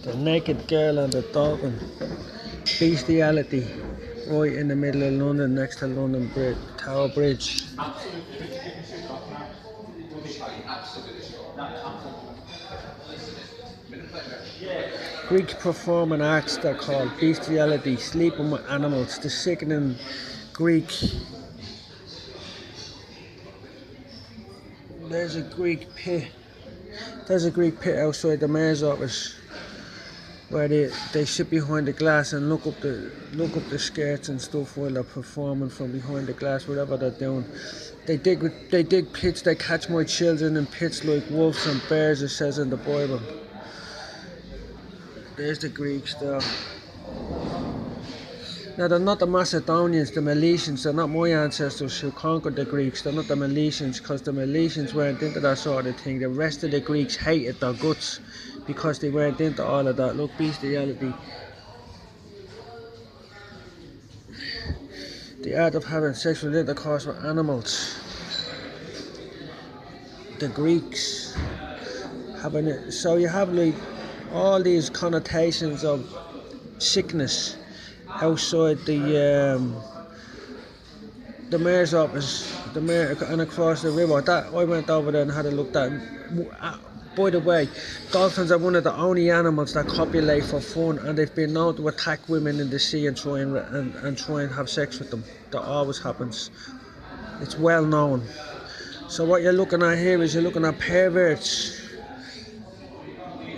The naked girl and the dolphin. Beastieality. Right in the middle of London, next to London Bridge, Tower Bridge. Greek performing acts, they're called Beastieality, sleeping with animals, the sickening Greek. There's a Greek pit. There's a Greek pit outside the mayor's office where they sit behind the glass and look up the skirts and stuff while they're performing from behind the glass, whatever they're doing. They dig pits, they catch my children in pits like wolves and bears, it says in the Bible. There's the Greeks there. Now they're not the Macedonians, the Milesians, they're not my ancestors who conquered the Greeks, they're not the Milesians, because the Milesians weren't into that sort of thing. The rest of the Greeks hated their guts because they weren't into all of that. Look, Beastieality. The art of having sexual intercourse with animals. The Greeks having it. So you have like all these connotations of sickness outside the mayor's office, the mayor, and across the river. That I went over there and had a look at. By the way, dolphins are one of the only animals that copulate for fun, and they've been known to attack women in the sea and try and have sex with them. That always happens. It's well known. So what you're looking at here is you're looking at perverts.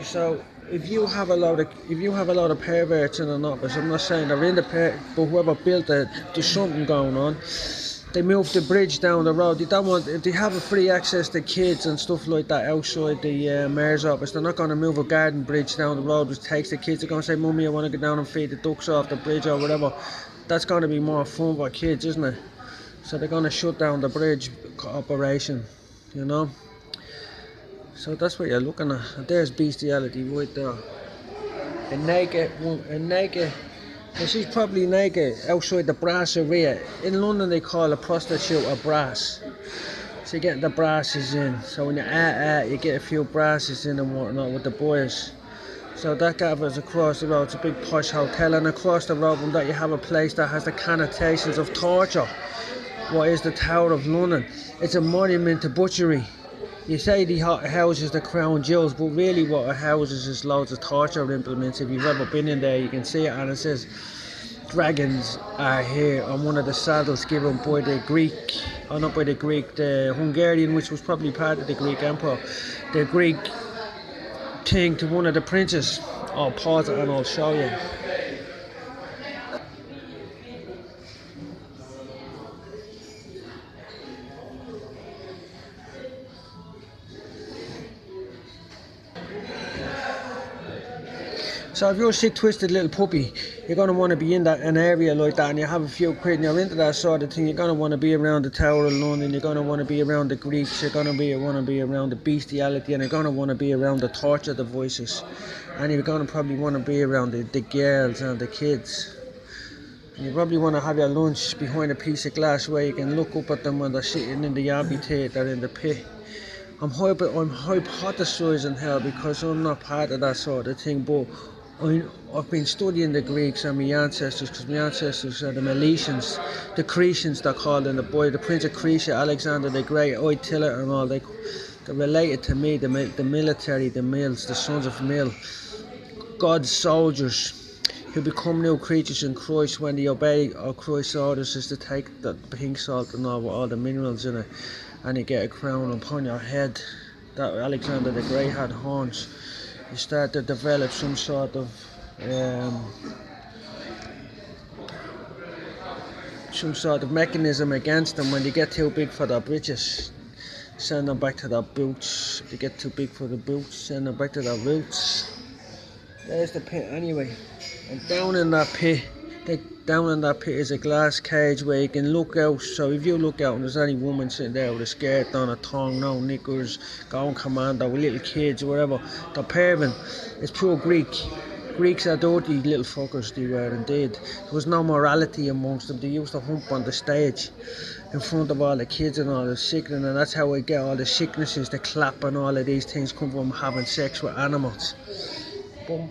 So if you have a lot of perverts in an office, I'm not saying they're in the but whoever built it, there's something going on. They moved the bridge down the road. They don't want, if they have a free access to kids and stuff like that outside the mayor's office, they're not going to move a garden bridge down the road which takes the kids. They're going to say, "Mummy, I want to get down and feed the ducks off the bridge," or whatever. That's going to be more fun for kids, isn't it? So they're going to shut down the bridge operation, you know. So that's what you're looking at. And there's Beastieality right there. A naked. And she's probably naked outside the brasserie. In London they call a prostitute a brass. So you get the brasses in. So when you're you get a few brasses in and whatnot with the boys. So that gathers across the road. It's a big posh hotel, and across the road from that you have a place that has the connotations of torture. What is the Tower of London? It's a monument to butchery. You say the houses the crown jewels, but really what it houses is loads of torture implements. If you've ever been in there, you can see it, and it says dragons are here on one of the saddles given by the Greek, or not by the Greek, the Hungarian, which was probably part of the Greek Empire, the Greek thing to one of the princes. I'll pause it and I'll show you. So if you're a sick, twisted little puppy, you're going to want to be in an area like that, and you have a few quid and you're into that sort of thing, you're going to want to be around the Tower of London, you're going to want to be around the Greeks, you're going to want to be around the Beastieality, and you're going to want to be around the torture devices, and you're going to probably want to be around the girls and the kids. And you probably want to have your lunch behind a piece of glass where you can look up at them when they're sitting in the amphitheatre in the pit. I'm hypothesizing here because I'm not part of that sort of thing, but I've been studying the Greeks and my ancestors, because my ancestors are the Milesians, the Cretians they're called in the Bible, the Prince of Cretia, Alexander the Great, Attila and all. They're related to me, the military, the Mills, the sons of Mill, God's soldiers who become new creatures in Christ when they obey Christ's orders is to take the pink salt and all the minerals in it, and you get a crown upon your head. That Alexander the Great had horns. You start to develop some sort of mechanism against them. When they get too big for their britches, send them back to their boots. If they get too big for the boots, send them back to their roots. There's the pit anyway, and down in that pit is a glass cage where you can look out. So if you look out and there's any woman sitting there with a skirt on, a thong, no knickers, going commando with little kids or whatever, they're perving. It's pure Greek. Greeks are dirty little fuckers, they were indeed. There was no morality amongst them. They used to hump on the stage in front of all the kids and all the sickening, and that's how we get all the sicknesses, the clap and all of these things come from having sex with animals. But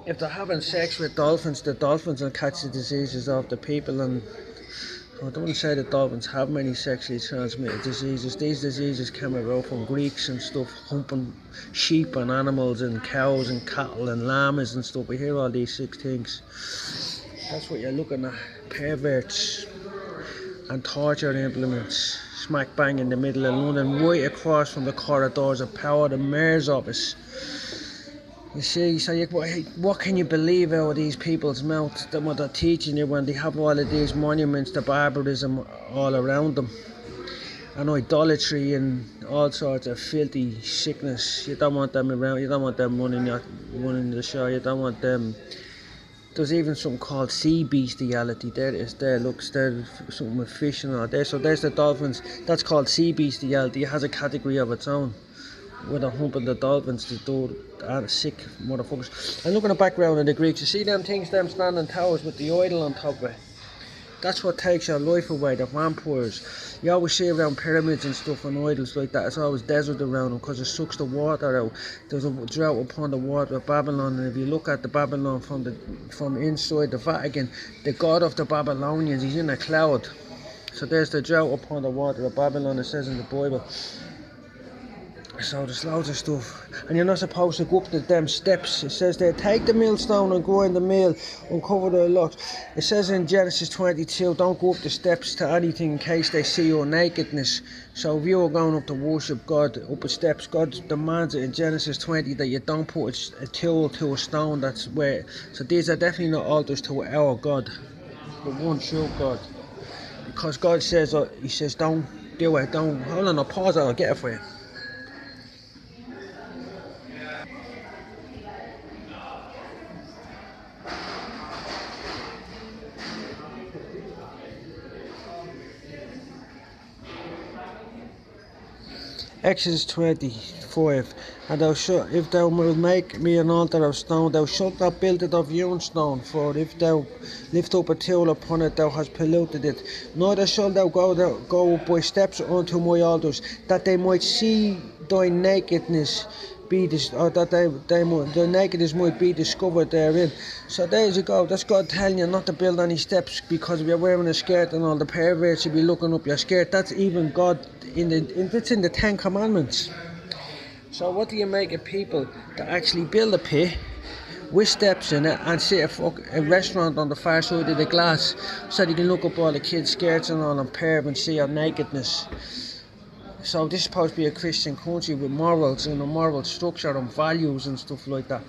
if they're having sex with dolphins, the dolphins will catch the diseases of the people, and I don't say that dolphins have many sexually transmitted diseases. These diseases came about from Greeks and stuff, humping sheep and animals and cows and cattle and llamas and stuff. We hear all these sick things. That's what you're looking at. Perverts and torture implements smack bang in the middle of London, right across from the corridors of power, the mayor's office. You see, so what can you believe out of these people's mouths, that what they're teaching you, when they have all of these monuments to barbarism all around them, and idolatry and all sorts of filthy sickness. You don't want them around, you don't want them running the show, you don't want them. There's even something called sea beastieality. There it is, there, look, there's something with fish and all there. So there's the dolphins, that's called sea beastieality. It has a category of its own. With a hump of the dolphins, they do sick motherfuckers. And look at the background of the Greeks. You see them things, them standing towers with the idol on top of it? That's what takes your life away, the vampires. You always see around pyramids and stuff and idols like that, it's always desert around them because it sucks the water out. There's a drought upon the water of Babylon, and if you look at the Babylon from inside the Vatican, the god of the Babylonians, he's in a cloud. So there's the drought upon the water of Babylon, it says in the Bible. So there's loads of stuff, and you're not supposed to go up the damn steps. It says there, take the millstone and grind the mill, uncover the locks. It says in Genesis 22, don't go up the steps to anything in case they see your nakedness. So if you're going up to worship God up the steps, God demands it in Genesis 20 that you don't put a tool to a stone. That's where. So these are definitely not altars to our God, the one true God. Because God says, He says, don't do it. Don't. Hold on, I'll pause it. I'll get it for you. Exodus 25, and thou shalt, if thou wilt make me an altar of stone, thou shalt not build it of hewn stone, for if thou lift up a tool upon it, thou hast polluted it. Neither shalt thou go up by steps unto my altars, that they might see thy nakedness, or that the nakedness might be discovered therein. So there you go, that's God telling you not to build any steps, because if you're wearing a skirt and all the perverts will be looking up your skirt. That's even God, it's in the 10 Commandments. So what do you make of people that actually build a pit with steps in it and sit a restaurant on the far side of the glass so you can look up all the kids' skirts and all and perv and see your nakedness? So this is supposed to be a Christian country with morals and a moral structure and values and stuff like that.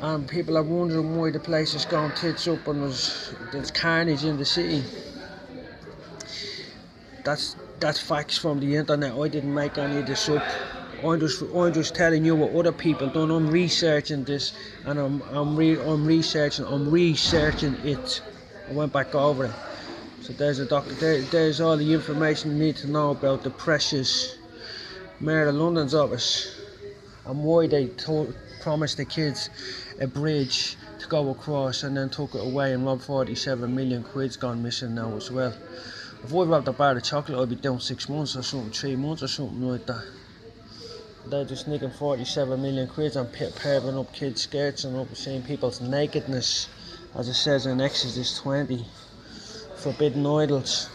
And people are wondering why the place is going tits up and there's carnage in the city. That's facts from the internet. I didn't make any of this up. I'm just telling you what other people done. I'm researching this, and I'm researching it. I went back over it. So there's all the information you need to know about the precious Mayor of London's office and why they promised the kids a bridge to go across and then took it away, and robbed 47 million quid's gone missing now as well. If I robbed a bar of chocolate, I'd be down 6 months or something, 3 months or something like that. They're just nicking 47 million quid and perving up kids' skirts and up seeing people's nakedness, as it says in Exodus 20. Forbidden idols.